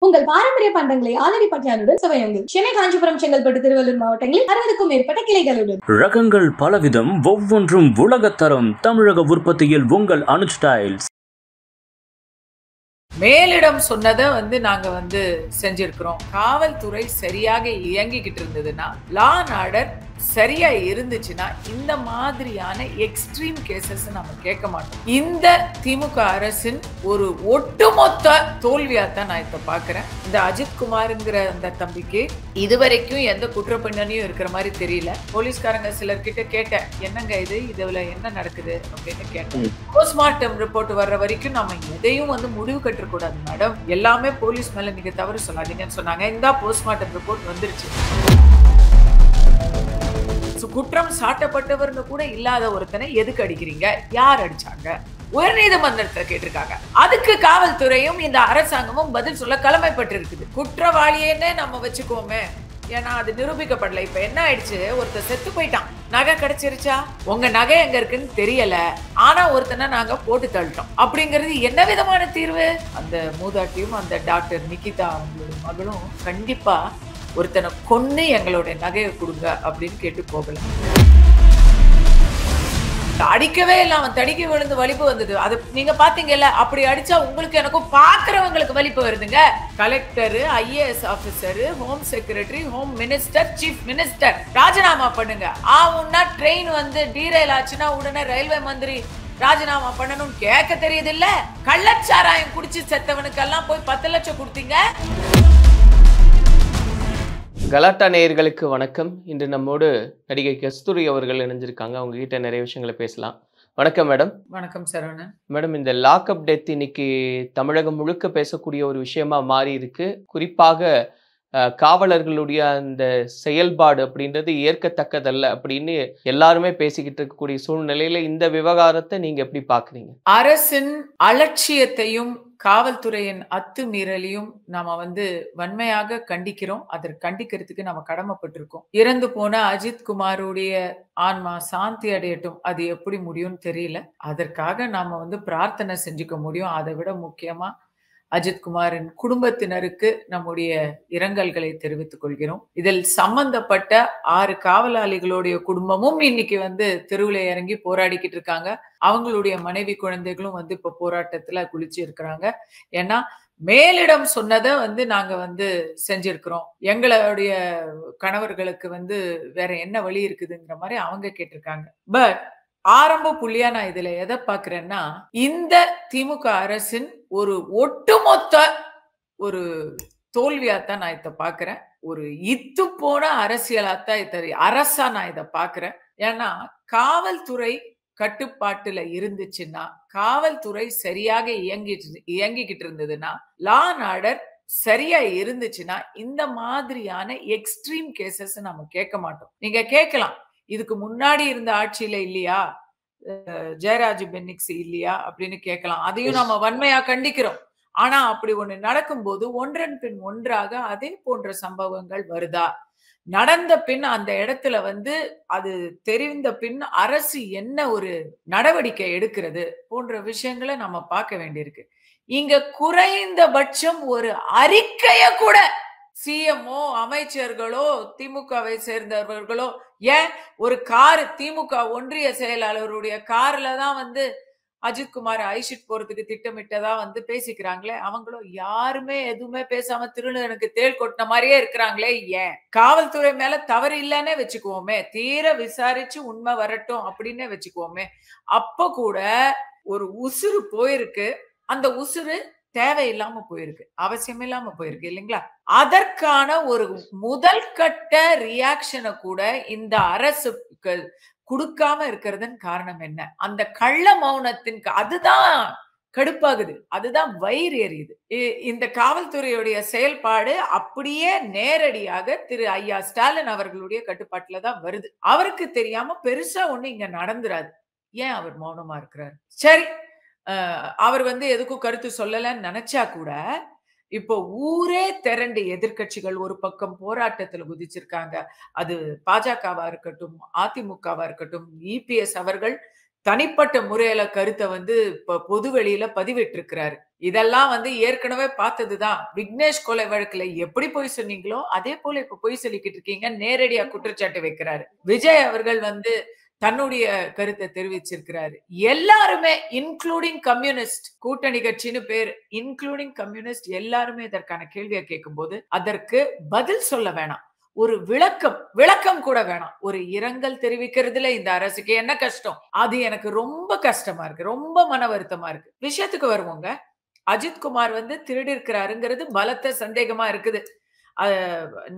உங்கள் பாரம்பரிய பண்டங்களை ஆலடி பட்டியாலுடன் சுவையுங்கள். சென்னை, காஞ்சிபுரம், செங்கல்பட்டு, திருவள்ளூர் மாவட்டங்களில் 60க்கும் மேற்பட்ட கிளைகளுடன். ரகங்கள் பலவிதம், ஒவ்வொன்றும் உலகத்தரம். தமிழக உற்பத்தியில் உங்கள் அனுஜ் ஸ்டைல்ஸ். மேலிடம் சொன்னதை நாங்க செஞ்சிருக்கிறோம். காவல்துறை சரியாக இயங்கிக்கிட்டு இருந்ததுன்னா, லா அண்ட் ஆர்டர் சரியா இருந்துச்சுன்னா இந்த மாதிரியான எக்ஸ்ட்ரீம் கேசஸ் நம்ம கேட்க மாட்டோம். இந்த திமுக அரசின் ஒரு ஒட்டுமொத்த தோல்வியாத்தான் நான் இப்ப பாக்குறேன். இந்த அஜித் குமார்ங்கிற அந்த தம்பிக்கு இதுவரைக்கும் எந்த குற்ற பின்னணியும் இருக்கிற மாதிரி தெரியல. போலீஸ்காரங்க சிலர்கிட்ட கேட்டேன், என்னங்க இதுல என்ன நடக்குது அப்படின்னு கேட்டேன். போஸ்ட்மார்ட்டம் ரிப்போர்ட் வர்ற வரைக்கும் நம்ம எதையும் முடிவு கட்டக்கூடாது மேடம், எல்லாமே போலீஸ் மேல நீங்க தவறு சொல்லாதீங்கன்னு சொன்னாங்க. இந்த போஸ்ட்மார்ட்டம் ரிப்போர்ட் வந்துருச்சு. குற்றம் சாட்டப்பட்டவர்னு கூட இல்லாத ஒருத்தனை எதுக்கு அடிக்கிறீங்க, யார் அடிச்சாங்க, உயர்நீதிமன்றத்தை கேட்டிருக்காங்க. அதுக்கு காவல்துறையும் இந்த அரசாங்கமும் பதில் சொல்ல கடமைப்பட்டிருக்குது. குற்றவாளியேன்னு நம்ம வச்சுக்கோமே, ஏன்னா அது நிரூபிக்கப்படல. இப்ப என்ன ஆயிடுச்சு, ஒருத்தர் செத்து போயிட்டான், நகை கிடைச்சிருச்சா, உங்க நகை எங்க இருக்குன்னு தெரியல, ஆனா ஒருத்தனை நாங்க போட்டு தள்ளிட்டோம் அப்படிங்கிறது என்ன விதமான தீர்வு? அந்த மூதாட்டியும் அந்த டாக்டர் நிகிதா அவங்களோட மகளும் கண்டிப்பா ஒருத்தனை கொன்னு எங்களுடைய நகையை கொடுங்க அப்படின்னு கேட்டு போகல. அடிக்கவே இல்லை, அவன் தடிக்க விழுந்து வலிப்பு வந்தது. அது நீங்க பாத்தீங்கல்ல, அப்படி அடிச்சா உங்களுக்கு எனக்கும் பாக்குறவங்களுக்கு வலிப்பு வருதுங்க. Collector, IAS officer, home secretary, home minister, chief minister ராஜினாமா பண்ணுங்க. ஆவுன்னா ட்ரெயின் டீரைல் ஆச்சுன்னா உடனே ரயில்வே மந்திரி ராஜினாமா பண்ணணும் கேட்க தெரியுது இல்ல. கள்ளச்சாராயம் குடிச்சு செத்தவனுக்கெல்லாம் போய் 10 லட்சம் கொடுத்தீங்க. கலாட்டா நேயர்களுக்கு வணக்கம். இன்று நம்மோடு நடிகை கஸ்தூரி அவர்கள் இணைஞ்சிருக்காங்க. அவங்க கிட்ட நிறைய விஷயங்களை பேசலாம். வணக்கம் மேடம். வணக்கம் சரவணன். மேடம், இந்த லாக்அப் டெத் இன்னைக்கு தமிழகம் முழுக்க பேசக்கூடிய ஒரு விஷயமா மாறி இருக்கு. குறிப்பாக காவலர்களுடைய அந்த செயல்பாடு அப்படின்றது ஏற்கத்தக்கதல்ல அப்படின்னு எல்லாருமே பேசிக்கிட்டு இருக்கக்கூடிய சூழ்நிலையில இந்த விவகாரத்தை நீங்க எப்படி பாக்குறீங்க? அரசின் அலட்சியத்தையும் காவல்துறையின் அத்துமீறலையும் நாம வன்மையாக கண்டிக்கிறோம். அதற்கு கண்டிக்கிறதுக்கு நம்ம கடமைப்பட்டிருக்கோம். இறந்து போன அஜித் குமாருடைய ஆன்மா சாந்தி அடையட்டும். அது எப்படி முடியும்னு தெரியல. அதற்காக நாம பிரார்த்தனை செஞ்சுக்க முடியும். அதை விட முக்கியமா அஜித் குமாரின் குடும்பத்தினருக்கு நம்முடைய இரங்கல்களை தெரிவித்துக் கொள்கிறோம். இதில் சம்பந்தப்பட்ட 6 காவலாளிகளுடைய குடும்பமும் இன்னைக்கு தெருவில் இறங்கி போராடிக்கிட்டு இருக்காங்க. அவங்களுடைய மனைவி குழந்தைகளும் இப்ப போராட்டத்துல குளிச்சு இருக்கிறாங்க. ஏன்னா மேலிடம் சொன்னதை நாங்க செஞ்சிருக்கிறோம். எங்களுடைய கணவர்களுக்கு வேற என்ன வழி இருக்குதுங்கிற மாதிரி அவங்க கேட்டிருக்காங்க. பட் ஆரம்ப புள்ளியா நான் இதுல எதை பாக்குறேன்னா, இந்த திமுக அரசின் ஒரு ஒட்டுமொத்த ஒரு தோல்வியாத்தான் நான் இதை பாக்குறேன். ஒரு இத்து போன அரசியலாத்தான் அரசா நான் இதை பாக்குறேன். ஏன்னா காவல்துறை கட்டுப்பாட்டுல இருந்துச்சுன்னா, காவல்துறை சரியாக இயங்கிக்கிட்டு இருந்ததுன்னா, லா அண்ட் ஆர்டர் சரியா இருந்துச்சுன்னா இந்த மாதிரியான எக்ஸ்ட்ரீம் கேசஸ் நம்ம கேட்க மாட்டோம். நீங்க கேட்கலாம், இதுக்கு முன்னாடி இருந்த ஆட்சியில இல்லையா, ஜெயராஜ் பென்னிக்ஸ் இல்லையா அப்படின்னு கேட்கலாம். அதையும் நம்ம வன்மையா கண்டிக்கிறோம். ஆனா அப்படி ஒண்ணு நடக்கும்போது ஒன்றன் பின் ஒன்றாக அதே போன்ற சம்பவங்கள் வருதா, நடந்த பின் அந்த இடத்துல அது தெரிந்த பின் அரசு என்ன ஒரு நடவடிக்கை எடுக்கிறது போன்ற விஷயங்களை நம்ம பார்க்க வேண்டியிருக்கு. இங்க குறைந்தபட்சம் ஒரு அறிக்கைய கூட சிஎம்ஓ, அமைச்சர்களோ, திமுகவை சேர்ந்தவர்களோ, ஏன் ஒரு கார் திமுக ஒன்றிய செயலாளருடைய கார்ல தான் அஜித் குமார் ஐஷிட் போறதுக்கு திட்டமிட்டதா பேசிக்கிறாங்களே, அவங்களும் யாருமே எதுவுமே பேசாம திருநனுக்கு தேள் கொட்டின மாதிரியே இருக்கிறாங்களே. ஏன் காவல்துறை மேல தவறு இல்லைன்னே வச்சுக்குவோமே, தீர விசாரிச்சு உண்மை வரட்டும் அப்படின்னே வச்சுக்குவோமே. அப்ப கூட ஒரு உசுறு போயிருக்கு, அந்த உசுறு தேவையில்லாம போயிருக்கு, அவசியம் இல்லாம போயிருக்கு இல்லைங்களா? அதற்கான ஒரு முதல் கட்ட ரியாக்ஷனை கூட இந்த அரசு கொடுக்காம இருக்கிறதன் காரணம் என்ன? அந்த கள்ள மௌனத்தின் அதுதான் கடுப்பாகுது, அதுதான் வயிறு எரியுது. இந்த காவல்துறையுடைய செயல்பாடு அப்படியே நேரடியாக திரு ஐயா ஸ்டாலின் அவர்களுடைய கட்டுப்பாட்டுல தான் வருது. அவருக்கு தெரியாம பெருசா ஒண்ணு இங்க நடந்துராது. ஏன் அவர் மௌனமா இருக்கிறார்? சரி, அவர் எதுக்கும் கருத்து சொல்லலன்னு நினைச்சா கூட இப்போ ஊரே திரண்டு எதிர்கட்சிகள் ஒரு பக்கம் போராட்டத்துல குதிச்சிருக்காங்க. அது பாஜகவா இருக்கட்டும், அதிமுகவா இருக்கட்டும், EPS அவர்கள் தனிப்பட்ட முறையில கருத்தை வந்து பொது வெளியில பதிவிட்டிருக்கிறாரு. இதெல்லாம் வந்து ஏற்கனவே பார்த்ததுதான். விக்னேஷ் கொலை வழக்குல எப்படி பொய் சொன்னீங்களோ அதே போல இப்ப பொய் சொல்லிக்கிட்டு இருக்கீங்க, நேரடியா குற்றச்சாட்டு வைக்கிறாரு. விஜய் அவர்கள் வந்து தன்னுடைய கருத்தை தெரிவிச்சிருக்கிறாரு. எல்லாருமே இன்க்ளூடிங் கம்யூனிஸ்ட் கூட்டணி கட்சின்னு பேர், இன்க்ளூடிங் கம்யூனிஸ்ட் எல்லாருமே இதற்கான கேள்வியை கேட்கும் போது அதற்கு பதில் சொல்ல வேணாம், ஒரு விளக்கம் கூட வேணாம். ஒரு இரங்கல் தெரிவிக்கிறதுல இந்த அரசுக்கு என்ன கஷ்டம்? அது எனக்கு ரொம்ப கஷ்டமா இருக்கு, ரொம்ப மன வருத்தமா இருக்கு. விஷயத்துக்கு வருவோங்க. அஜித்குமார் வந்து திருடி இருக்கிறாருங்கிறது பலத்த சந்தேகமா இருக்குது.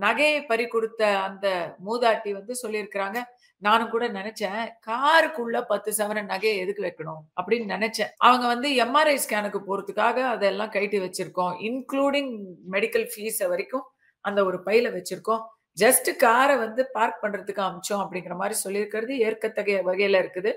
நகையை பறி கொடுத்த அந்த மூதாட்டி வந்து சொல்லியிருக்கிறாங்க. நானும் கூட நினைச்சேன், காருக்குள்ள 10 சவரன் நகையை எதுக்கு வைக்கணும் அப்படின்னு நினைச்சேன். அவங்க வந்து எம்ஆர்ஐ ஸ்கேனுக்கு போறதுக்காக அதெல்லாம் கைட்டி வச்சிருக்கோம், இன்க்ளூடிங் மெடிக்கல் ஃபீஸ் வரைக்கும் அந்த ஒரு பையில வச்சிருக்கோம், ஜஸ்ட் காரை வந்து பார்க் பண்றதுக்கு அமிச்சோம் அப்படிங்கிற மாதிரி சொல்லியிருக்கிறது ஏற்கத்தகைய வகையில இருக்குது.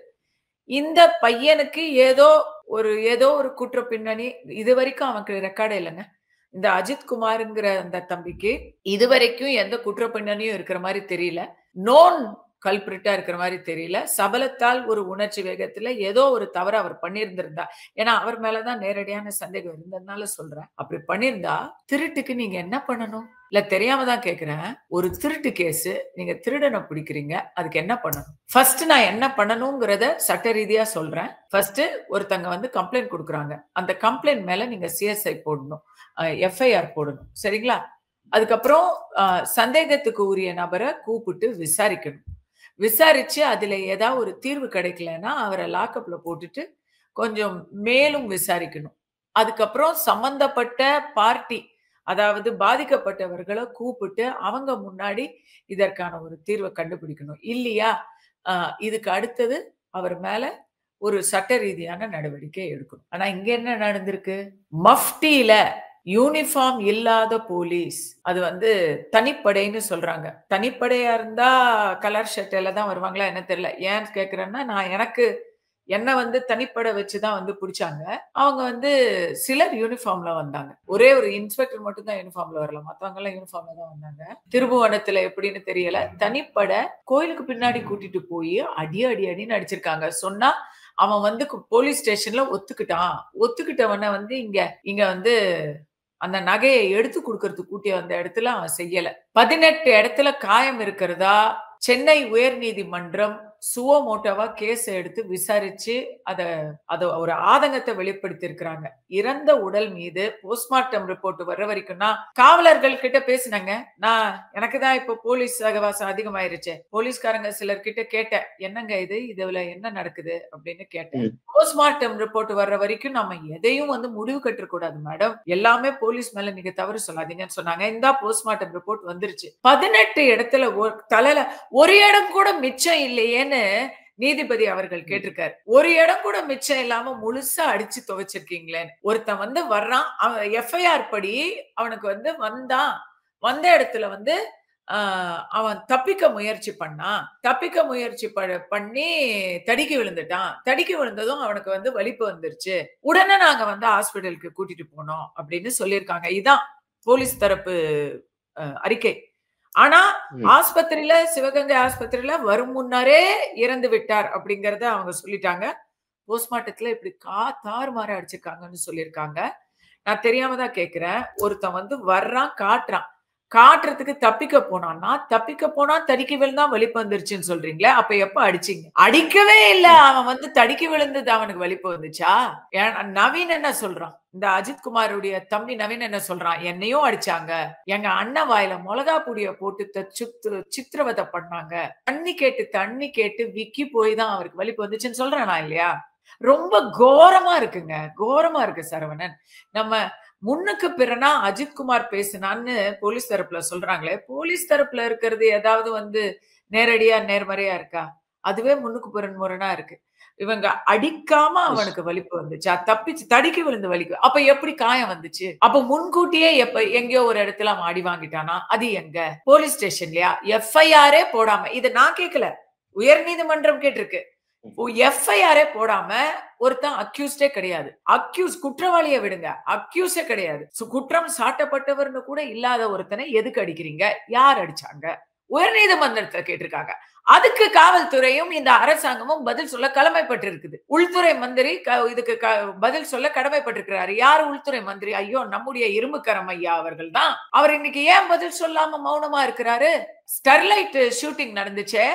இந்த பையனுக்கு ஏதோ ஒரு குற்ற பின்னணி இது வரைக்கும் அவனுக்கு ரெக்கார்டே இல்லைங்க. இந்த அஜித்குமார்ங்கிற அந்த தம்பிக்கு இதுவரைக்கும் எந்த குற்ற பின்னணியும் இருக்கிற மாதிரி தெரியல, நோன் கல்பிரிட்டா இருக்கிற மாதிரி தெரியல. சபலத்தால் ஒரு உணர்ச்சி வேகத்துல ஏதோ ஒரு தவறு அவர் பண்ணியிருந்திருந்தா, ஏன்னா அவர் மேலதான் நேரடியான சந்தேகம் இருந்ததுனால சொல்றேன். அப்படி பண்ணியிருந்தா திருட்டுக்கு நீங்க என்ன பண்ணணும்? இல்ல தெரியாம தான் கேக்குறேன். ஒரு திருட்டு கேஸ், நீங்க திருடனை பிடிக்கிறீங்க, அதுக்கு என்ன பண்ணணும்? ஃபர்ஸ்ட் நான் என்ன பண்ணணுங்கிறத சட்ட ரீதியா சொல்றேன். ஃபர்ஸ்ட் ஒருத்தங்க வந்து கம்ப்ளைண்ட் கொடுக்குறாங்க, அந்த கம்ப்ளைண்ட் மேல நீங்க சிஎஸ்ஐ போடணும், எஃப்ஐஆர் போடணும், சரிங்களா? அதுக்கப்புறம் சந்தேகத்துக்கு உரிய நபரை கூப்பிட்டு விசாரிக்கணும். விசாரிச்சு அதுல ஏதாவது ஒரு தீர்வு கிடைக்கலன்னா அவரை லாக்அப்ல போட்டுட்டு கொஞ்சம் மேலும் விசாரிக்கணும். அதுக்கப்புறம் சம்பந்தப்பட்ட பார்ட்டி, அதாவது பாதிக்கப்பட்டவர்களை கூப்பிட்டு அவங்க முன்னாடி இதற்கான ஒரு தீர்வை கண்டுபிடிக்கணும். இல்லையா இதுக்கு அடுத்தது அவர் மேல ஒரு சட்ட ரீதியான நடவடிக்கை எடுக்கணும். ஆனா இங்க என்ன நடந்திருக்கு? மஃப்டியில யூனிஃபார்ம் இல்லாத போலீஸ், அது வந்து தனிப்படைன்னு சொல்றாங்க. தனிப்படையா இருந்தா கலர் ஷர்ட்ல தான் வருவாங்களா என்ன தெரியல. ஏன்னு கேக்குறேன்னா, நான் என்ன வந்து தனிப்படை வச்சுதான் வந்து பிடிச்சாங்க. அவங்க வந்து சிலர் யூனிஃபார்ம்ல வந்தாங்க. ஒரே ஒரு இன்ஸ்பெக்டர் மட்டும் தான் யூனிஃபார்ம்ல வரல, மத்தவங்க எல்லாம் யூனிஃபார்ம்ல தான் வந்தாங்க. திருபுவனத்துல எப்படின்னு தெரியல, தனிப்படை கோயிலுக்கு பின்னாடி கூட்டிட்டு போய் அடின்னு அடிச்சிருக்காங்க. சொன்னா அவன் வந்து போலீஸ் ஸ்டேஷன்ல ஒத்துக்கிட்டவன வந்து இங்க வந்து அந்த நகையை எடுத்து கொடுக்கறதுக்கு கூட்டி வந்த இடத்துல அவன் செய்யல. 18 இடத்துல காயம் இருக்கிறதா சென்னை உயர் நீதிமன்றம் சுவமோட்டோவா கேஸ் எடுத்து விசாரிச்சு அத ஒரு ஆதங்கத்தை வெளிப்படுத்தி இருக்கிறாங்க. இறந்த உடல் மீது போஸ்ட்மார்ட்டம் ரிப்போர்ட் வர்ற வரைக்கும்னா காவலர்கள் கிட்ட பேசினாங்க. நான் எனக்கு தான் இப்ப போலீஸ் சகவாசம் அதிகமாயிருச்சு, போலீஸ்காரங்க சிலர் கிட்ட கேட்டேன், என்னங்க இதுல என்ன நடக்குது அப்படின்னு கேட்டேன். போஸ்ட்மார்ட்டம் ரிப்போர்ட் வர்ற வரைக்கும் நம்ம எதையும் வந்து முடிவு கட்ட கூடாது மேடம், எல்லாமே போலீஸ் மேல நீங்க தவறு சொல்லாதீங்கன்னு சொன்னாங்க. இந்த போஸ்ட்மார்ட்டம் ரிப்போர்ட் வந்துருச்சு. 18 இடத்துல தலையில ஒரு இடம் கூட மிச்சம் இல்லையேன்னு நீதிபதி அவர்கள் கேட்டிருக்காரு. ஒரு இடம் கூட மிச்சம் இல்லாம முழுசா அடிச்சு துவைச்சிருக்கீங்களேன்னு. ஒருத்தன் வந்து வர்றான், அவன் எஃப்ஐஆர் படி அவனுக்கு வந்து வந்த இடத்துல வந்து அவன் தப்பிக்க முயற்சி பண்ணி தடிக்கி விழுந்துட்டான். தடிக்கி விழுந்ததும் அவனுக்கு வந்து வலிப்பு வந்துருச்சு, உடனே நாங்க வந்து ஹாஸ்பிட்டலுக்கு கூட்டிட்டு போனோம் அப்படின்னு சொல்லியிருக்காங்க. இதான் போலீஸ் தரப்பு அறிக்கை. ஆனா ஆஸ்பத்திரியில, சிவகங்கை ஆஸ்பத்திரியில வரும் முன்னரே இறந்து விட்டார் அப்படிங்கறத அவங்க சொல்லிட்டாங்க. போஸ்ட்மார்ட்டத்துல இப்படி தாறுமாற அடிச்சிருக்காங்கன்னு சொல்லியிருக்காங்க. நான் தெரியாம தான் கேக்குறேன். ஒருத்தன் வந்து வர்றான், காட்டுறதுக்கு தப்பிக்க போனா தடிக்கி விழுந்தா வலிப்பு வந்துருச்சுன்னு சொல்றீங்களே, அப்ப எப்ப அடிச்சீங்க? அடிக்கவே இல்ல, அவன் வந்து தடிக்கி விழுந்தது அவனுக்கு வலிப்பு வந்துச்சா? நவீன் என்ன சொல்றான், இந்த அஜித்குமாருடைய தம்பி நவீன் என்ன சொல்றான், என்னையும் அடிச்சாங்க, எங்க அண்ணன் வாயில மிளகா பொடிய போட்டு சித்திரவதை பண்ணாங்க, தண்ணி கேட்டு விக்கி போய் தான் அவருக்கு வலிப்பு வந்துச்சுன்னு சொல்றானா இல்லையா? ரொம்ப கோரமா இருக்கு சரவணன். நம்ம முன்னுக்கு பிறனா அஜித்குமார் பேசினான்னு போலீஸ் தரப்புல சொல்றாங்களே, போலீஸ் தரப்புல இருக்கிறது ஏதாவது வந்து நேரடியா நேர்மறையா இருக்கா? அதுவே முன்னுக்கு முரணா இருக்கு. இவங்க அடிக்காம அவனுக்கு வலிப்பு வந்துச்சா, தப்பிச்சு தடிக்கி விழுந்து வலிக்கு, அப்ப எப்படி காயம் வந்துச்சு? அப்ப முன்கூட்டியே எங்கேயோ ஒரு இடத்துல அவன் அடி வாங்கிட்டானா? அது எங்க? போலீஸ் ஸ்டேஷன்லயா? எஃப்ஐஆரே போடாம, இத நான் கேட்கல, உயர் நீதிமன்றம் கேட்டிருக்கு. எஃப்ஐஆரே போடாம ஒருத்தன் அக்யூஸ்டே கிடையாது. குற்றவாளியை விடுங்க, அக்யூஸே கிடையாது. குற்றம் சாட்டப்பட்டவர்னு கூட இல்லாத ஒருத்தனை எதுக்கு அடிக்கிறீங்க? யார் அடிச்சாங்க? உயர்நீதிமன்றத்தை கேட்டிருக்காங்க. அதுக்கு காவல்துறையும் இந்த அரசாங்கமும் பதில் சொல்ல கடமைப்பட்டிருக்குது. உள்துறை மந்திரி இதுக்கு பதில் சொல்ல கடமைப்பட்டிருக்கிறாரு. யாரு உள்துறை மந்திரி? ஐயோ, நம்முடைய இரும்புக்கரம் ஐயா அவர்கள் தான். அவர் இன்னைக்கு ஏன் பதில் சொல்லாம மௌனமா இருக்கிறாரு? ஸ்டெர்லைட் ஷூட்டிங் நடந்துச்சே,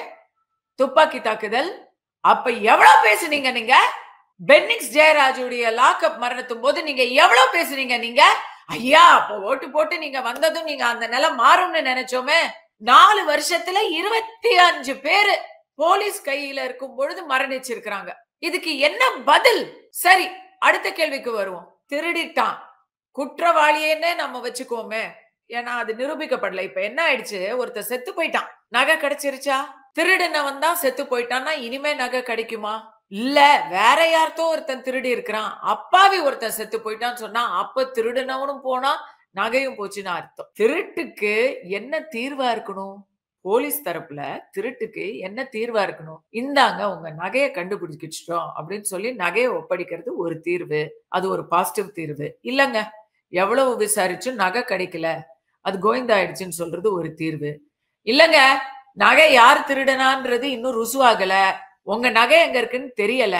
துப்பாக்கி தாக்குதல், அப்ப எவ்வளவு பேசுனீங்க நீங்க? பென்னிக்ஸ் ஜெயராஜுடைய லாக்அப் மரணத்தும் போது நீங்க எவ்வளவு பேசுனீங்க நீங்க? ஐயா, அப்ப ஓட்டு போட்டு நீங்க வந்ததும் நீங்க அந்த நிலை மாறும்னு நினைச்சோமே. 4 வருஷத்துல 25 பேரு போலீஸ் கையில இருக்கும் பொழுது மரணிச்சிருக்கிறாங்க. இதுக்கு என்ன பதில்? சரி, அடுத்த கேள்விக்கு வருவோம். திருடிட்டான், குற்றவாளியேன்னு நம்ம வச்சுக்கோமே, ஏன்னா அது நிரூபிக்கப்படல. இப்ப என்ன ஆயிடுச்சு, ஒருத்தர் செத்து போயிட்டான், நகை கிடைச்சிருச்சா? திருடினவன் தான் செத்து போயிட்டான்னா இனிமே நகை கிடைக்குமா? இல்ல, வேற யார்த்தோ ஒருத்தன் திருடி இருக்கிறான், அப்பாவி ஒருத்தன் செத்து போயிட்டான்னு சொன்னா அப்ப திருடினவனும் போனா நகையும் போச்சுன்னு அர்த்தம். திருட்டுக்கு என்ன தீர்வா இருக்கணும்? போலீஸ் தரப்புல திருட்டுக்கு என்ன தீர்வா இருக்கணும்? இந்தாங்க உங்க நகையை கண்டுபிடிச்சிட்டோம் அப்படின்னு சொல்லி நகையை ஒப்படைக்கிறது ஒரு தீர்வு, அது ஒரு பாசிட்டிவ் தீர்வு. இல்லங்க, எவ்வளவு விசாரிச்சும் நகை கிடைக்கல, அது கோவிந்தாயிடுச்சுன்னு சொல்றது ஒரு தீர்வு. இல்லங்க, நகை யார் திருடனான்றது இன்னும் ருசுவாகல, உங்க நகை எங்க இருக்குன்னு தெரியல,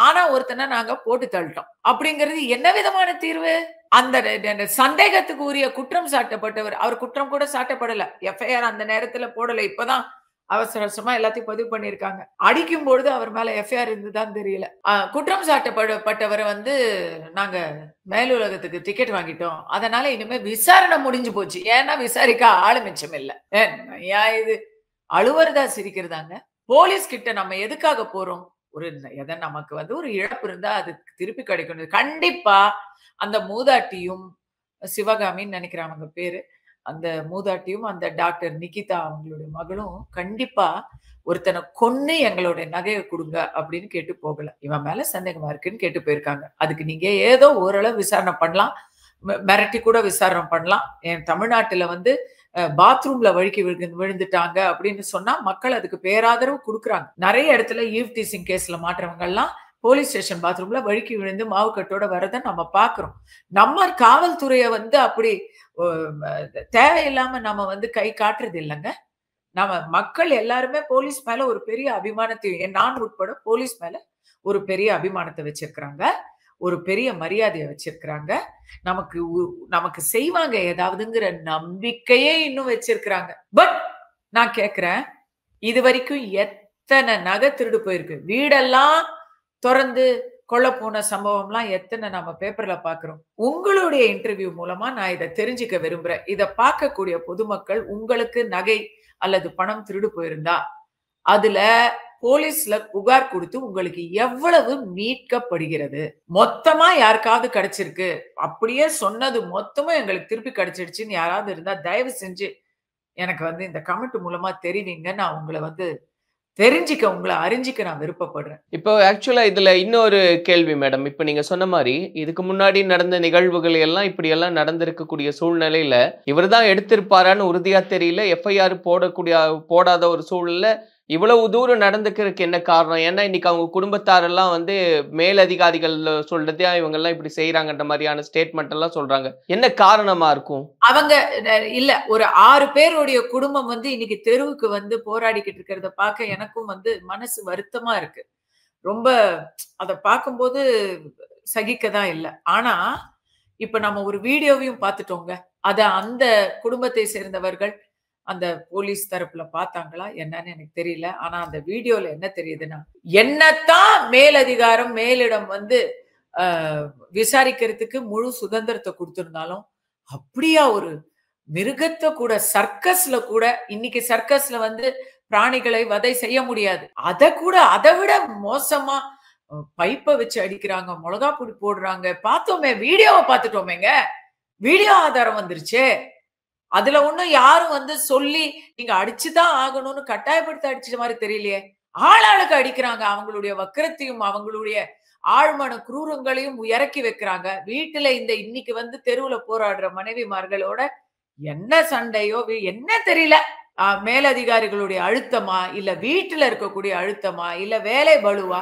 ஆனா ஒருத்தனை நாங்க போட்டு தள்ளிட்டோம் அப்படிங்கிறது என்ன விதமான தீர்வு? அந்த சந்தேகத்துக்கு உரிய குற்றம் சாட்டப்பட்டவர், அவர் குற்றம் கூட சாட்டப்படல, எஃப்ஐஆர் அந்த நேரத்துல போடல, இப்பதான் அவசர அவசரமா எல்லாத்தையும் பதிவு பண்ணிருக்காங்க. அடிக்கும் பொழுது அவர் மேல எஃப்ஐஆர் இருந்துதான் தெரியல. குற்றம் சாட்டப்பட்டவரை நாங்க மேலுலகத்துக்கு டிக்கெட் வாங்கிட்டோம், அதனால இனிமே விசாரணை முடிஞ்சு போச்சு, ஏன்னா விசாரிக்க ஆளு மிச்சம் இல்ல. இது அழுவறதா சிரிக்கிறதாங்க? போலீஸ் கிட்ட நம்ம எதுக்காக போறோம்? ஒரு நமக்கு ஒரு இழப்பு இருந்தா அது திருப்பி கிடைக்கணும். கண்டிப்பா அந்த மூதாட்டியும், சிவகாமின்னு நினைக்கிறேன் அவங்க பேரு, அந்த மூதாட்டியும் அந்த டாக்டர் நிகிதா அவங்களுடைய மகளும் கண்டிப்பா ஒருத்தனை கொன்னு எங்களுடைய நகையை கொடுங்க அப்படின்னு கேட்டு போகல, இவன் மேல சந்தேகமா இருக்குன்னு கேட்டு போயிருக்காங்க. அதுக்கு நீங்க ஏதோ ஓரளவு விசாரணை பண்ணலாம், மிரட்டி கூட விசாரணை பண்ணலாம். என் தமிழ்நாட்டுல பாத்ரூம்ல வழுக்கி விழுந்துட்டாங்க அப்படின்னு சொன்னா மக்கள் அதுக்கு பேராதரவு கொடுக்குறாங்க. நிறைய இடத்துல ஈவ் டீசிங் கேஸ்ல மாற்றவங்க எல்லாம் போலீஸ் ஸ்டேஷன் பாத்ரூம்ல வழுக்கி விழுந்து மாவுக்கட்டோட வரதை நம்ம பாக்குறோம். நம்ம காவல்துறையை அப்படி தேவையில்லாம நம்ம கை காட்டுறது இல்லைங்க. நம்ம மக்கள் எல்லாருமே போலீஸ் மேல ஒரு பெரிய அபிமானத்தை, நான் உட்பட போலீஸ் மேல ஒரு பெரிய அபிமானத்தை வச்சிருக்கிறாங்க, ஒரு பெரிய மரியாதையை வச்சிருக்கிறாங்க, நமக்கு செய்வாங்க ஏதாவதுங்கிற நம்பிக்கையே இன்னும் வச்சிருக்கிறாங்க. பட் நான் கேக்குறேன், இது வரைக்கும் எத்தனை நகை திருடு போயிருக்கு? வீடெல்லாம் திறந்து கொள்ள போன சம்பவம்லாம் எத்தனை நம்ம பேப்பர்ல பாக்குறோம். உங்களுடைய இன்டர்வியூ மூலமா நான் இதை தெரிஞ்சுக்க விரும்புறேன். இதை பார்க்கக்கூடிய பொதுமக்கள், உங்களுக்கு நகை அல்லது பணம் திருடு போயிருந்தா அதுல போலீஸ்ல புகார் கொடுத்து உங்களுக்கு எவ்வளவு மீட்கப்படுகிறது? மொத்தமா யாருக்காவது கிடைச்சிருக்கு, அப்படியே சொன்னது மொத்தமும் எங்களுக்கு திருப்பி கிடைச்சிடுச்சுன்னு யாராவது இருந்தா தயவு செஞ்சு எனக்கு இந்த கமெண்ட் மூலமா தெரிவிங்க. நான் உங்களை தெரிஞ்சுக்க, உங்களை அறிஞ்சிக்க நான் விருப்பப்படுறேன். இப்போ ஆக்சுவலா இதுல இன்னொரு கேள்வி மேடம், இப்ப நீங்க சொன்ன மாதிரி இதுக்கு முன்னாடி நடந்த நிகழ்வுகள் எல்லாம் இப்படி எல்லாம் நடந்திருக்கக்கூடிய சூழ்நிலையில இவர் தான் எடுத்திருப்பாரான்னு உறுதியா தெரியல, எஃப்ஐஆர் போடாத ஒரு சூழல்ல இவ்வளவு தூரம் நடந்துக்கிறதுக்கு என்ன காரணம்? ஏன்னா இன்னைக்கு அவங்க குடும்பத்தாரெல்லாம் மேலதிகாரிகள் சொல்றதே இவங்க எல்லாம் இப்படி செய்யறாங்கன்ற மாதிரியான ஸ்டேட்மெண்ட் எல்லாம் சொல்றாங்க. என்ன காரணமா இருக்கும்? அவங்க இல்ல, ஒரு 6 பேருடைய குடும்பம் இன்னைக்கு தெருவுக்கு போராடிக்கிட்டு இருக்கிறத பார்க்க எனக்கும் மனசு வருத்தமா இருக்கு. ரொம்ப அதை பார்க்கும்போது சகிக்கதான் இல்லை. ஆனா இப்ப நம்ம ஒரு வீடியோவையும் பார்த்துட்டோங்க. அத அந்த குடும்பத்தை சேர்ந்தவர்கள் அந்த போலீஸ் தரப்புல பார்த்தாங்களா என்னன்னு எனக்கு தெரியல. ஆனா அந்த வீடியோல என்ன தெரியுதுன்னா, என்னத்தான் மேலதிகாரம் மேலிடம் விசாரிக்கிறதுக்கு முழு சுதந்திரத்தை கொடுத்திருந்தாலும் அப்படியா ஒரு மிருகத்தை கூட, சர்க்கஸ்ல கூட, இன்னைக்கு சர்க்கஸ்ல பிராணிகளை வதை செய்ய முடியாது, அதை விட மோசமா பைப்பை வச்சு அடிக்கிறாங்க, மிளகா பொடி போடுறாங்க. பார்த்தோமே, வீடியோவை பார்த்துட்டோமேங்க, வீடியோ ஆதாரம் வந்துருச்சே. அதுல ஒண்ணும் யாரும் சொல்லி நீங்க அடிச்சுதான் ஆகணும்னு கட்டாயப்படுத்த அடிச்ச மாதிரி தெரியலையே. ஆளாளுக்கு அடிக்கிறாங்க, அவங்களுடைய வக்கரத்தையும் அவங்களுடைய ஆழ்மன குரூரங்களையும் இறக்கி வைக்கிறாங்க. வீட்டுல இன்னைக்கு தெருவுல போராடுற மனைவிமார்களோட என்ன சண்டையோ என்ன தெரியல. மேலதிகாரிகளுடைய அழுத்தமா, இல்ல வீட்டுல இருக்கக்கூடிய அழுத்தமா, இல்ல வேலை பளுவா,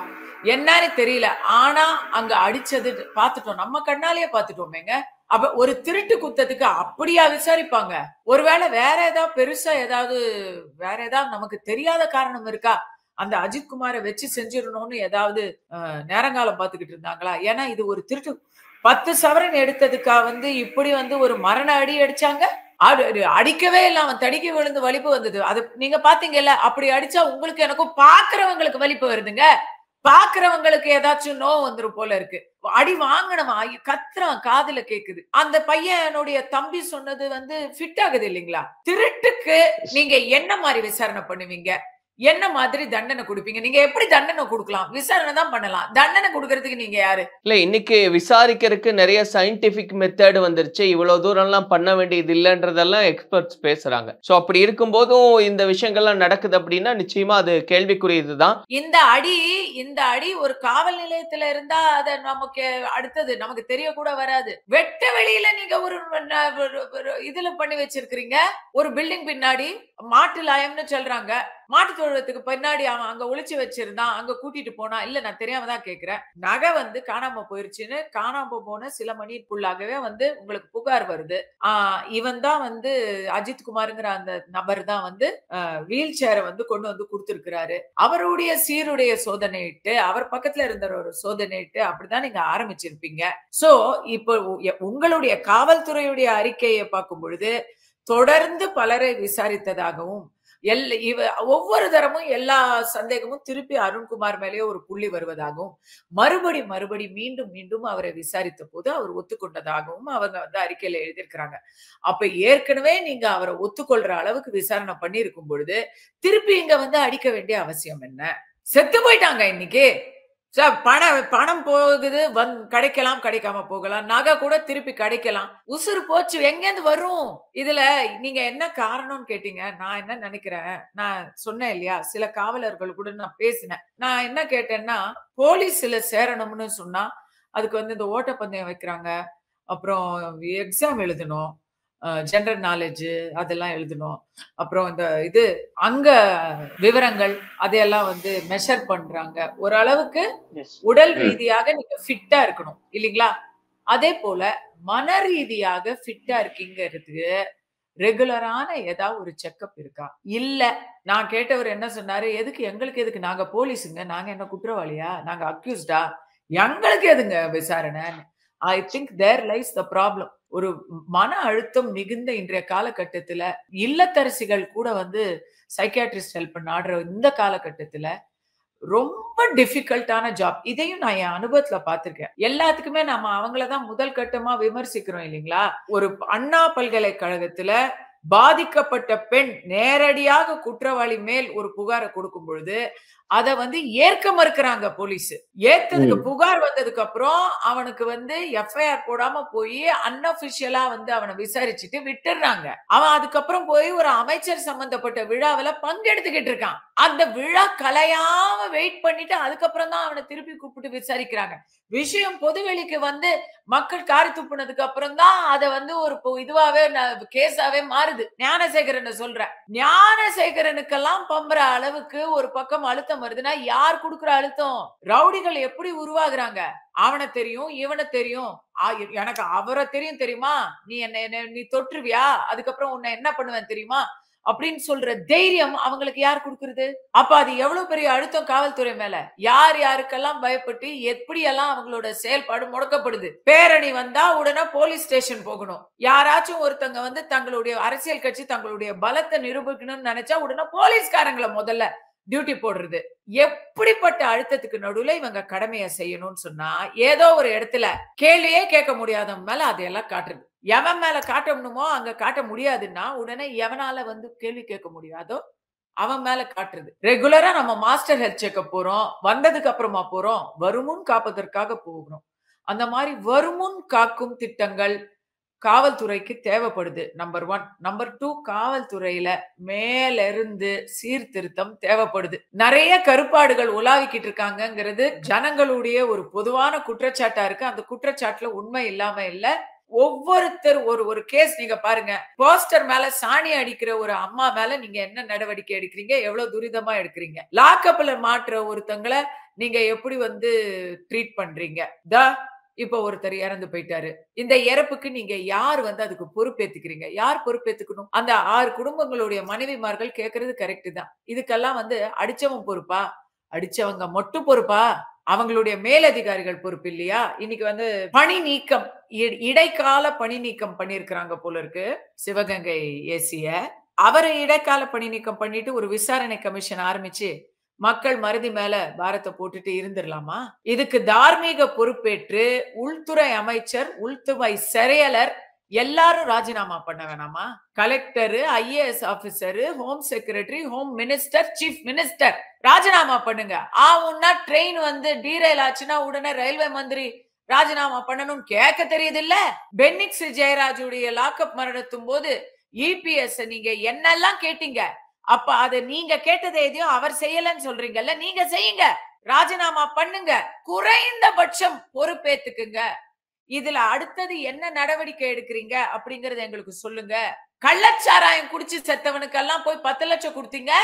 என்னன்னு தெரியல. ஆனா அங்க அடிச்சது பார்த்துட்டோம், நம்ம கண்ணாலேயே பார்த்துட்டோமேங்க. அப்ப ஒரு திருட்டு குத்தத்துக்கு அப்படியா விசாரிப்பாங்க? ஒருவேளை வேற ஏதாவது பெருசா வேற ஏதாவது நமக்கு தெரியாத காரணம் இருக்கா? அந்த அஜித்குமாரை வச்சு செஞ்சிடணும்னு ஏதாவது நேரங்காலம் பார்த்துக்கிட்டு இருந்தாங்களா? ஏன்னா இது ஒரு திருட்டு 10 சவரன் எடுத்ததுக்கா இப்படி ஒரு மரண அடி அடிச்சாங்க. அடிக்கவே இல்ல, அவன் தடிக்க விழுந்து வலிப்பு வந்தது. அது நீங்க பாத்தீங்கல்ல. அப்படி அடிச்சா உங்களுக்கு எனக்கும் பாக்குறவங்களுக்கு வலிப்பு வருதுங்க. பாக்குறவங்களுக்கு ஏதாச்சும் நோவு வந்துரும் போல இருக்கு. அடி வாங்கினவன் கத்துறான், காதுல கேக்குது. அந்த பையனுடைய தம்பி சொன்னது ஃபிட் ஆகுது இல்லைங்களா? திருட்டுக்கு நீங்க என்ன மாதிரி விசாரணை பண்ணுவீங்க? என்ன மாதிரி தண்டனை கொடுப்பீங்க? நீங்க எப்படி தண்டனை கொடுக்கலாம்? விசாரணை தான் பண்ணலாம். தண்டனை கொடுக்கறதுக்கு நீங்க யாரு? இல்ல, இன்னைக்கு விசாரிக்கிறதுக்கு நிறைய சயின்டிபிக் மெத்தட் வந்துருச்சு. இவ்வளவு தூரம் எல்லாம் பண்ண வேண்டியது இல்லைன்றதெல்லாம் எக்ஸ்பர்ட்ஸ் பேசுறாங்க. சோ அப்படி இருக்கும்போதும் இந்த விஷயங்கள்லாம் நடக்குது அப்படின்னா நிச்சயமா அது கேள்விக்குரியதுதான். இந்த அடி ஒரு காவல் நிலையத்துல இருந்தா அத நமக்கு அடுத்தது நமக்கு தெரிய கூட வராது. வெட்ட வெளியில நீங்க ஒரு இதுல பண்ணி வச்சிருக்கீங்க. ஒரு பில்டிங் பின்னாடி மாட்டு லாயம்னு சொல்றாங்க. மாட்டு தொழுவத்துக்கு பின்னாடி அவன் அங்க ஒளிச்சு வச்சிருந்தான். அங்க கூட்டிட்டு போனா. இல்ல, நான் தெரியாம தான் கேக்குறேன். நகை காணாம போயிருச்சுன்னு காணாம போன சில மணிக்குள்ளாகவே உங்களுக்கு புகார் வருது. இவன் தான் அஜித்குமார்ங்கிற அந்த நபர் தான் வீல் சேரை கொண்டு கொடுத்திருக்கிறாரு. அவருடைய சீருடைய சோதனையிட்டு அவர் பக்கத்துல இருந்த ஒரு சோதனையிட்டு அப்படிதான் நீங்க ஆரம்பிச்சிருப்பீங்க. சோ இப்போ உங்களுடைய காவல்துறையுடைய அறிக்கையை பார்க்கும் பொழுது தொடர்ந்து பலரை விசாரித்ததாகவும் ஒவ்வொரு தரமும் எல்லா சந்தேகமும் திருப்பி அருண்குமார் மேலேயே ஒரு புள்ளி வருவதாகவும் மறுபடி மீண்டும் அவரை விசாரித்த போது அவர் ஒத்துக்கொண்டதாகவும் அவங்க அறிக்கையில எழுதியிருக்கிறாங்க. அப்ப ஏற்கனவே நீங்க அவரை ஒத்துக்கொள்ற அளவுக்கு விசாரணை பண்ணி இருக்கும் பொழுது திருப்பி இங்க அடிக்க வேண்டிய அவசியம் என்ன? செத்து போயிட்டாங்க இன்னைக்கு. பணம் போகுது, கிடைக்கலாம், கிடைக்காம போகலாம். நகை கூட திருப்பி கிடைக்கலாம். உசுறு போச்சு, எங்கேருந்து வரும்? இதுல நீங்க என்ன காரணம்னு கேட்டீங்க. நான் என்ன நினைக்கிறேன், நான் சொன்னேன் இல்லையா, சில காவலர்கள் கூட நான் பேசினேன். நான் என்ன கேட்டேன்னா, போலீஸ்ல சேரணும்னு சொன்னா அதுக்கு இந்த ஓட்டப்பந்தயம் வைக்கிறாங்க, அப்புறம் எக்ஸாம் எழுதணும், ஜெனரல் நாலேஜ் அதெல்லாம் எழுதணும், அப்புறம் இந்த அங்க விவரங்கள் அதையெல்லாம் மெஷர் பண்றாங்க. ஓரளவுக்கு உடல் ரீதியாக நீங்க ஃபிட்டா இருக்கணும் இல்லைங்களா? அதே போல மன ரீதியாக ஃபிட்டா இருக்கீங்கிறதுக்கு ரெகுலரான ஏதாவது ஒரு செக்அப் இருக்கா? இல்ல. நான் கேட்டவர் என்ன சொன்னாரு, எங்களுக்கு எதுக்கு, நாங்க போலீஸுங்க, நாங்க என்ன குற்றவாளியா, நாங்க அக்யூஸ்டா, எங்களுக்கு எதுங்க விசாரணை? I think there lies the problem. ஒரு மன அழுத்தம் மிகுந்த இன்றைய காலகட்டத்துல இல்லத்தரசிகள் கூட சைக்கியாட்ரிஸ்ட் ஹெல்ப் நாடுற இந்த காலகட்டத்துல ரொம்ப டிஃபிகல்ட்டான ஜாப். இதையும் நான் என் அனுபவத்துல பார்த்திருக்கேன். எல்லாத்துக்குமே நம்ம அவங்களதான் முதல் கட்டமா விமர்சிக்கிறோம் இல்லைங்களா? ஒரு அண்ணா பல்கலைக்கழகத்துல பாதிக்கப்பட்ட பெண் நேரடியாக குற்றவாளி மேல் ஒரு புகாரை கொடுக்கும் பொழுது அத ஏற்க மறுக்கிறாங்க போலீஸ். ஏத்ததுக்கு புகார் வந்ததுக்கு அப்புறம் அவனுக்கு எஃப்ஐஆர் போடாம போய் அன்அபிஷியலா அவனை விசாரிச்சுட்டு விட்டுறாங்க. அவன் அதுக்கப்புறம் போய் ஒரு அமைச்சர் சம்பந்தப்பட்ட விழாவில பங்கெடுத்துக்கிட்டு இருக்கான். அந்த விழா கலையாம வெயிட் பண்ணிட்டு அதுக்கப்புறம் தான் அவனை திருப்பி கூப்பிட்டு விசாரிக்கிறாங்க. விஷயம் பொதுவெளிக்கு மக்கள் காரி துப்புனதுக்கு அப்புறம் தான் அதை ஒரு இதுவாவே கேஸாவே மாறுது. ஞானசேகரன் சொல்ற ஞானசேகரனுக்கெல்லாம் பம்புற அளவுக்கு ஒரு பக்கம் அழுத்தம் வருதுன்னா யார் கொடுக்குற அழுத்தம்? ரவுடிகள் எப்படி உருவாகுறாங்க? அவனை தெரியும், இவனை தெரியும், எனக்கு அவரை தெரியும் தெரியுமா, நீ தொற்றுவியா, அதுக்கப்புறம் உன்னை என்ன பண்ணுவேன் தெரியுமா அப்படின்னு சொல்ற தைரியம் அவங்களுக்கு யார் கொடுக்கறது? அப்ப அது எவ்வளவு பெரிய அழுத்தம் காவல்துறை மேல. யார் யாருக்கெல்லாம் பயப்பட்டு எப்படியெல்லாம் அவங்களோட செயல்பாடு முடக்கப்படுது. பேரணி வந்தா உடனே போலீஸ் ஸ்டேஷன் போகணும். யாராச்சும் ஒருத்தங்க தங்களுடைய அரசியல் கட்சி தங்களுடைய பலத்தை நிரூபிக்கணும்னு நினைச்சா உடனே போலீஸ்காரங்களை முதல்ல டியூட்டி போடுறது. எப்படிப்பட்ட அழுத்தத்துக்கு நடுவுல இவங்க கடமையை செய்யணும்னு சொன்னா ஏதோ ஒரு இடத்துல கேள்வியே கேட்க முடியாதவங்க மேல அதையெல்லாம் காட்டுறது. எவன் மேல காட்டணுமோ அங்க காட்ட முடியாதுன்னா உடனே எவனால கேள்வி கேட்க முடியாதோ அவன் மேல காட்டுறது. ரெகுலரா நம்ம மாஸ்டர் ஹெல்த் செக்அப் போறோம், வந்ததுக்கு அப்புறமா போறோம், வருமுன் காப்பதற்காக போகிறோம். அந்த மாதிரி வருமுன் காக்கும் திட்டங்கள் காவல்துறைக்கு தேவைப்படுது. நம்பர் 1. நம்பர் 2, காவல்துறையில மேல இருந்து சீர்திருத்தம் தேவைப்படுது. நிறைய கருப்பாடுகள் உலாவிக்கிட்டு இருக்காங்கிறது ஜனங்களுடைய ஒரு பொதுவான குற்றச்சாட்டா இருக்கு. அந்த குற்றச்சாட்டுல உண்மை இல்லாம இல்ல. ஒவ்வொருத்தர் ஒரு கேஸ் நீங்க பாருங்க, போஸ்டர் மேல சாணி அடிக்கிற ஒரு அம்மா மேல நீங்க என்ன நடவடிக்கை எடுக்கிறீங்க, எவ்வளவு துரிதமா எடுக்கிறீங்க. லாக்அப்ல மாற்ற ஒருத்தங்களை நீங்க எப்படி ட்ரீட் பண்றீங்க. இப்ப ஒருத்தர் இறந்து போயிட்டாரு. இந்த இறப்புக்கு நீங்க யார் வந்து அதுக்கு பொறுப்பேத்துக்கிறீங்க? யார் பொறுப்பேத்துக்கணும்? அந்த 6 குடும்பங்களுடைய மனைவிமார்கள் கேட்கறது கரெக்ட் தான். இதுக்கெல்லாம் வந்து அடிச்சவன் பொறுப்பா? அடிச்சவங்க மட்டும் பொறுப்பா? அவங்களுடைய மேலதிகாரிகள் பொறுப்பு இல்லையா? இன்னைக்கு வந்து பணி நீக்கம், இடைக்கால பணி நீக்கம் பண்ணியிருக்கிறாங்க போல இருக்கு. சிவகங்கை ஏசிய. அவரை இடைக்கால பணி நீக்கம் பண்ணிட்டு ஒரு விசாரணை கமிஷன் ஆரம்பிச்சு மக்கள் மறதி மேல பாரத்தை போட்டுட்டு இருந்துடலாமா? இதுக்கு தார்மீக பொறுப்பேற்று உள்துறை அமைச்சர், உள்துறை செயலர் எல்லாரும் ராஜினாமா பண்ண வேணாமா? Collector, IAS officer, home secretary, home minister, chief minister ராஜினாமா பண்ணுங்க. ஆவுன்னா ட்ரெயின் வந்து டீரைல் ஆச்சுன்னா உடனே ரயில்வே மந்திரி ராஜினாமா பண்ணணும்னு கேட்க தெரியுது இல்ல? பென்னிக்ஸ் ஜெயராஜுடைய லாக்அப் மரணத்தும் போது EPS நீங்க என்னெல்லாம் கேட்டீங்க? அப்ப அதை நீங்க கேட்டதை எதையும் அவர் செய்யலன்னு சொல்றீங்கல்ல, நீங்க செய்யுங்க, ராஜினாமா பண்ணுங்க, குறைந்தபட்சம் பொறுப்பேத்துக்குங்க. இதுல அடுத்தது என்ன நடவடிக்கை எடுக்கிறீங்க அப்படிங்கறது எங்களுக்கு சொல்லுங்க. கள்ளச்சாராயம் குடிச்சு செத்தவனுக்கெல்லாம் போய் 10 லட்சம் கொடுத்தீங்க.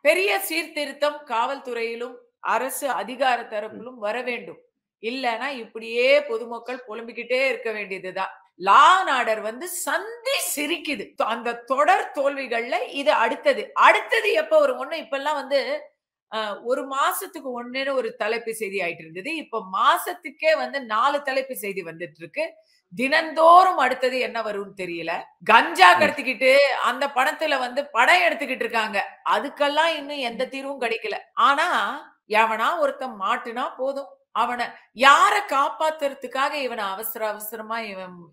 பெரிய சீர்திருத்தம் காவல்துறையிலும் அரசு அதிகார தரப்பிலும் வர வேண்டும். இல்லனா இப்படியே பொதுமக்கள் புலம்பிக்கிட்டே இருக்க வேண்டியதுதான். லா அண்ட் ஆர்டர் வந்து சந்தி சிரிக்குது. அந்த தொடர் தோல்விகள்ல இது அடுத்தது எப்ப வரும்? ஒண்ணு இப்பெல்லாம் வந்து ஒரு மாசத்துக்கு ஒண்ணு ஒரு தலைப்பு செய்தி ஆயிட்டு இருந்தது. இப்ப மாசத்துக்கே வந்து 4 தலைப்பு செய்தி வந்துட்டு இருக்கு. தினந்தோறும் அடுத்தது என்ன வரும்னு தெரியல. கஞ்சா கடத்திக்கிட்டு அந்த பணத்துல வந்து படம் எடுத்துக்கிட்டு இருக்காங்க. அதுக்கெல்லாம் இன்னும் எந்த தீர்வும் கிடைக்கல. ஆனா எவனா ஒருத்தன் மாட்டுனா போதும், அவனை யார காப்பாத்துறதுக்காக இவனை அவசரமா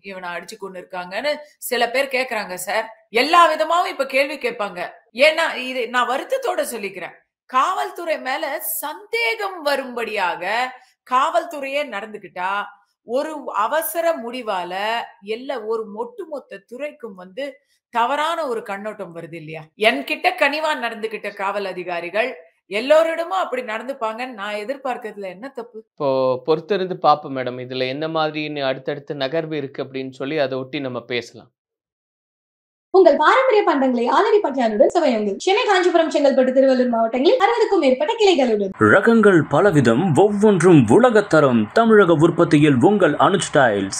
இவனை அடிச்சு கொண்டு இருக்காங்கன்னு சில பேர் கேக்குறாங்க சார். எல்லா விதமாவும் இப்ப கேள்வி கேட்பாங்க. ஏன்னா இது நான் வருத்தத்தோட சொல்லிக்கிறேன். காவல்துறை மேல சந்தேகம் வரும்படியாக காவல்துறையே நடந்துகிட்டா ஒரு அவசர முடிவால ஒரு ஒட்டுமொத்த துறைக்கும் வந்து தவறான ஒரு கண்ணோட்டம் வருது இல்லையா? என்கிட்ட கனிவா நடந்துகிட்ட காவல் அதிகாரிகள் எல்லோரிடமும் அப்படி நடந்துப்பாங்கன்னு நான் எதிர்பார்க்கறதுல என்ன தப்பு? இப்போ பொறுத்திருந்து பாப்போம் மேடம். இதுல என்ன மாதிரி அடுத்தடுத்த நகர்வு இருக்கு அப்படின்னு சொல்லி அதை ஒட்டி நம்ம பேசலாம். உங்கள் பாரம்பரிய பண்டங்களை ஆலடி பட்டியானுடன் சுவையுங்கள். சென்னை, காஞ்சிபுரம், செங்கல்பட்டு, திருவள்ளூர் மாவட்டங்களில் 60க்கும் மேற்பட்ட கிளைகளுடன். ரகங்கள் பலவிதம், ஒவ்வொன்றும் உலகத்தரம். தமிழக உற்பத்தியில் உங்கள் அனுஜ் டைல்ஸ்.